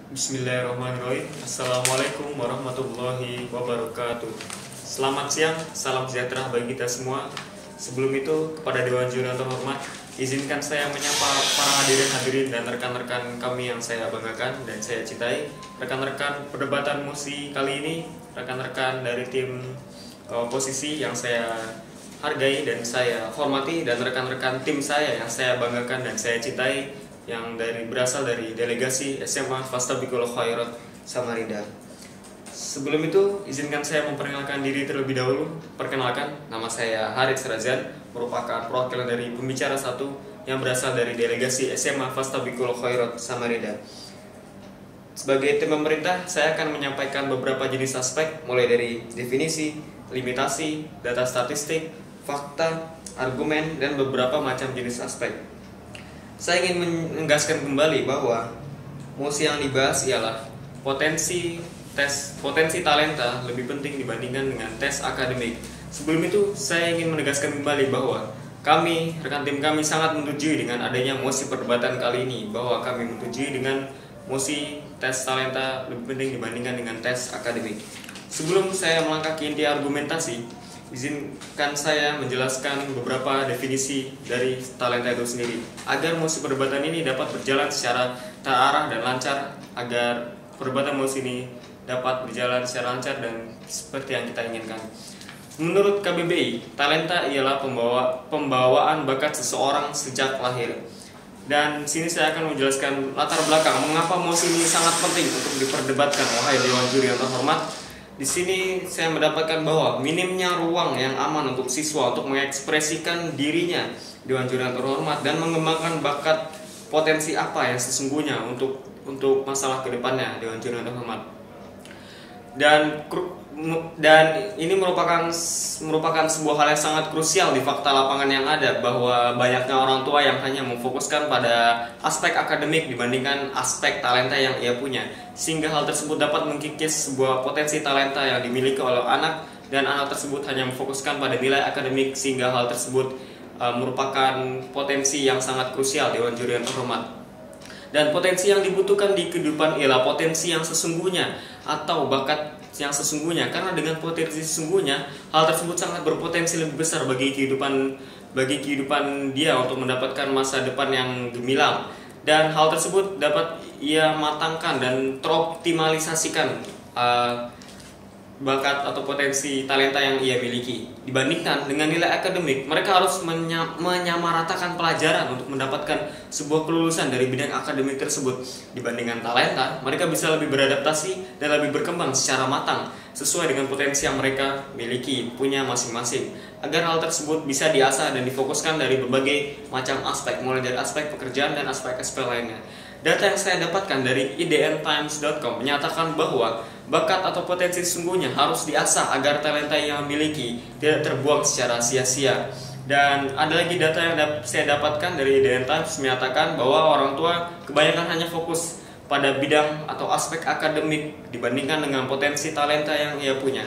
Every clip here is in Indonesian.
Bismillahirrahmanirrahim. Assalamualaikum warahmatullahi wabarakatuh. Selamat siang, salam sejahtera bagi kita semua. Sebelum itu, kepada Dewan Juri yang terhormat, izinkan saya menyapa para hadirin dan rekan-rekan kami yang saya banggakan dan saya cintai. Rekan-rekan perdebatan musik kali ini, rekan-rekan dari tim posisi yang saya hargai dan saya hormati, dan rekan-rekan tim saya yang saya banggakan dan saya cintai, yang berasal dari delegasi SMA Fastabiqul Khairat Samarinda. Sebelum itu, izinkan saya memperkenalkan diri terlebih dahulu. Perkenalkan, nama saya Harits Razan, merupakan perwakilan dari pembicara satu yang berasal dari delegasi SMA Fastabiqul Khairat Samarinda. Sebagai tim pemerintah, saya akan menyampaikan beberapa jenis aspek, mulai dari definisi, limitasi, data statistik, fakta, argumen, dan beberapa macam jenis aspek. Saya ingin menegaskan kembali bahwa musik yang dibahas ialah potensi talenta lebih penting dibandingkan dengan tes akademik. Sebelum itu, saya ingin menegaskan kembali bahwa kami, rekan tim kami, sangat menyetujui dengan adanya mosi perdebatan kali ini, bahwa kami menyetujui dengan mosi tes talenta lebih penting dibandingkan dengan tes akademik. Sebelum saya melangkah ke inti argumentasi, izinkan saya menjelaskan beberapa definisi dari talenta itu sendiri, agar musik perdebatan ini dapat berjalan secara terarah dan lancar, agar perdebatan musik ini dapat berjalan secara lancar dan seperti yang kita inginkan. Menurut KBBI, talenta ialah pembawaan bakat seseorang sejak lahir. Dan sini saya akan menjelaskan latar belakang mengapa musik ini sangat penting untuk diperdebatkan, wahai Dewan Juri yang terhormat. Di sini saya mendapatkan bahwa minimnya ruang yang aman untuk siswa untuk mengekspresikan dirinya, Dewan Juri yang terhormat, dan mengembangkan bakat potensi apa yang sesungguhnya untuk masalah kedepannya, Dewan Juri yang terhormat. Dan ini merupakan sebuah hal yang sangat krusial di fakta lapangan yang ada, bahwa banyaknya orang tua yang hanya memfokuskan pada aspek akademik dibandingkan aspek talenta yang ia punya, sehingga hal tersebut dapat mengkikis sebuah potensi talenta yang dimiliki oleh anak, dan anak tersebut hanya memfokuskan pada nilai akademik, sehingga hal tersebut merupakan potensi yang sangat krusial, Dewan Juri yang terhormat. Dan potensi yang dibutuhkan di kehidupan ialah potensi yang sesungguhnya atau bakat yang sesungguhnya, karena dengan potensi sesungguhnya hal tersebut sangat berpotensi lebih besar bagi kehidupan dia untuk mendapatkan masa depan yang gemilang, dan hal tersebut dapat ia matangkan dan teroptimalisasikan bakat atau potensi talenta yang ia miliki. Dibandingkan dengan nilai akademik, mereka harus menyamaratakan pelajaran untuk mendapatkan sebuah kelulusan dari bidang akademik tersebut. Dibandingkan talenta, mereka bisa lebih beradaptasi dan lebih berkembang secara matang sesuai dengan potensi yang mereka miliki, punya masing-masing, agar hal tersebut bisa diasah dan difokuskan dari berbagai macam aspek, mulai dari aspek pekerjaan dan aspek-aspek lainnya. Data yang saya dapatkan dari idntimes.com menyatakan bahwa bakat atau potensi sesungguhnya harus diasah agar talenta yang miliki tidak terbuang secara sia-sia. Dan ada lagi data yang saya dapatkan dari IDN Times menyatakan bahwa orang tua kebanyakan hanya fokus pada bidang atau aspek akademik dibandingkan dengan potensi talenta yang ia punya.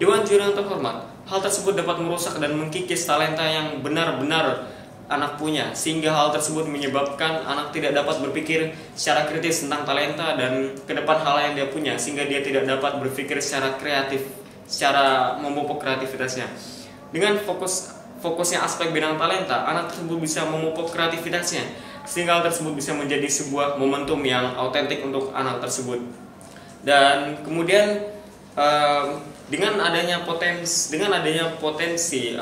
Dewan Juri yang terhormat, hal tersebut dapat merusak dan mengkikis talenta yang benar-benar anak punya, sehingga hal tersebut menyebabkan anak tidak dapat berpikir secara kritis tentang talenta dan ke depan hal yang dia punya, sehingga dia tidak dapat berpikir secara kreatif, secara memupuk kreativitasnya. Dengan fokusnya aspek bidang talenta, anak tersebut bisa memupuk kreativitasnya, sehingga hal tersebut bisa menjadi sebuah momentum yang autentik untuk anak tersebut. Dan kemudian dengan adanya potensi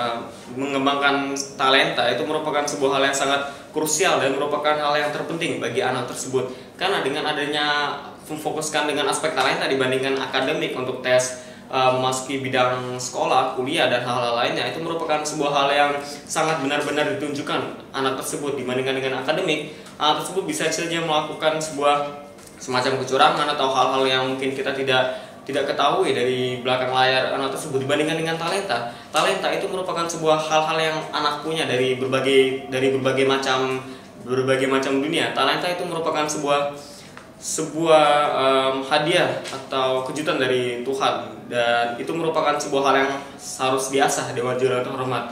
mengembangkan talenta itu merupakan sebuah hal yang sangat krusial dan merupakan hal yang terpenting bagi anak tersebut, karena dengan adanya memfokuskan dengan aspek talenta dibandingkan akademik untuk tes memasuki bidang sekolah, kuliah, dan hal-hal lainnya, itu merupakan sebuah hal yang sangat benar-benar ditunjukkan anak tersebut. Dibandingkan dengan akademik, anak tersebut bisa saja melakukan sebuah semacam kecurangan atau hal-hal yang mungkin kita tidak ketahui dari belakang layar anak tersebut. Dibandingkan dengan talenta itu merupakan sebuah hal-hal yang anak punya dari berbagai macam dunia. Talenta itu merupakan sebuah hadiah atau kejutan dari Tuhan, dan itu merupakan sebuah hal yang harus diasah, Dewan Juri yang terhormat.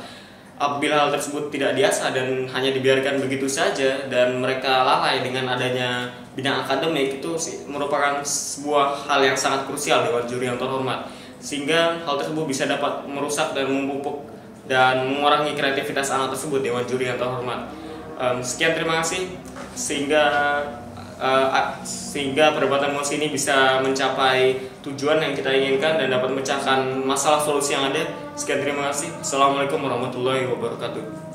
Apabila hal tersebut tidak diasah dan hanya dibiarkan begitu saja dan mereka lalai dengan adanya bidang akademik, itu merupakan sebuah hal yang sangat krusial Dewan Juri yang terhormat, sehingga hal tersebut bisa dapat merusak dan memupuk dan mengurangi kreativitas anak tersebut Dewan Juri yang terhormat. Sekian, terima kasih, sehingga perdebatan mosi ini bisa mencapai tujuan yang kita inginkan dan dapat memecahkan masalah solusi yang ada. Sekian, terima kasih. Assalamualaikum warahmatullahi wabarakatuh.